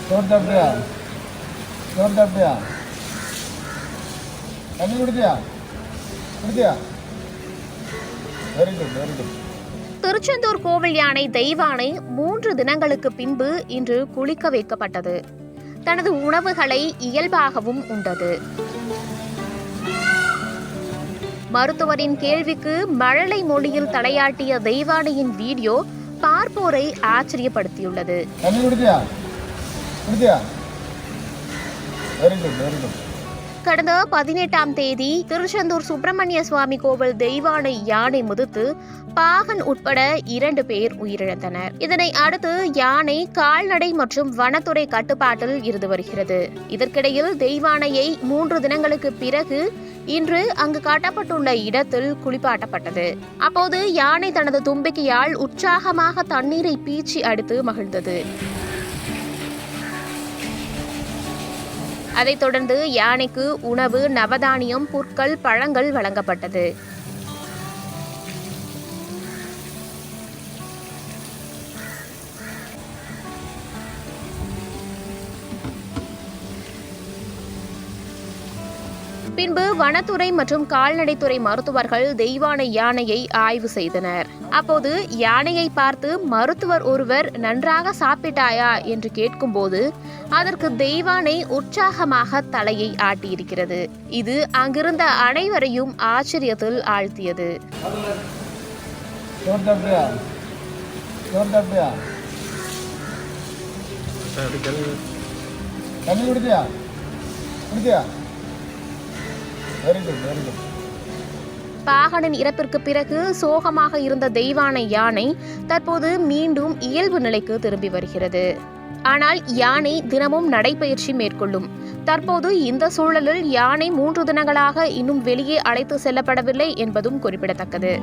சோறு சாப்பிட்டியா? சோறு சாப்பிட்டியா? தண்ணி குடிச்சியா? குடிச்சியா? Very good, very good. Tiruchendur கோவில் யானை தெய்வானை 3 தினங்களுக்கு பின்பு இன்று குளிக்க வைக்கப்பட்டது. தனது உணவுகளை இயல்பாகவும் உண்டது. மருத்துவரின் கேள்விக்கு மழலை மொழியில் தலையாட்டிய தெய்வானையின் வீடியோ பார்ப்போரை ஆச்சரியப்படுத்தியுள்ளது. தண்ணி குடிச்சியா? குடிச்சியா? Very good, very good. கடந்த 18ஆம் தேதி திருச்செந்தூர் சுப்பிரமணிய சுவாமி கோவில் தெய்வானை யானை முதித்து பாகன் உட்பட 2 பேர் உயிரிழந்தனர். இதனை அடுத்து யானை கால்நடை மற்றும் வனத்துறை கட்டுப்பாட்டில் இருந்து வருகிறது. இதற்கிடையில் தெய்வானையை 3 தினங்களுக்கு பிறகு இன்று அங்கு காட்டப்பட்டுள்ள இடத்தில் குளிப்பாட்டப்பட்டது. அப்போது யானை தனது தும்பிக்கையால் உற்சாகமாக தண்ணீரை பீச்சி அடித்து மகிழ்ந்தது. அதைத் தொடர்ந்து யானைக்கு உணவு, நவதானியம், புற்கள், பழங்கள் வழங்கப்பட்டது. பின்பு வனத்துறை மற்றும் கால்நடைத்துறை மருத்துவர்கள் தெய்வானை யானையை ஆய்வு செய்தனர். அப்போது யானையை பார்த்து மருத்துவர் ஒருவர் நன்றாக சாப்பிட்டாயா என்று கேட்கும்போது அதற்கு தெய்வானை உற்சாகமாக தலையை ஆட்டியிருக்கிறது. இது அங்கிருந்த அனைவரையும் ஆச்சரியத்தில் ஆழ்த்தியது. பாகனின் இறப்பிற்கு பிறகு சோகமாக இருந்த தெய்வானை யானை தற்போது மீண்டும் இயல்பு நிலைக்கு திரும்பி வருகிறது. ஆனால் யானை தினமும் நடைபயிற்சி மேற்கொள்ளும். தற்போது இந்த சூழலில் யானை 3 தினங்களாக இன்னும் வெளியே அழைத்து செல்லப்படவில்லை என்பதும் குறிப்பிடத்தக்கது.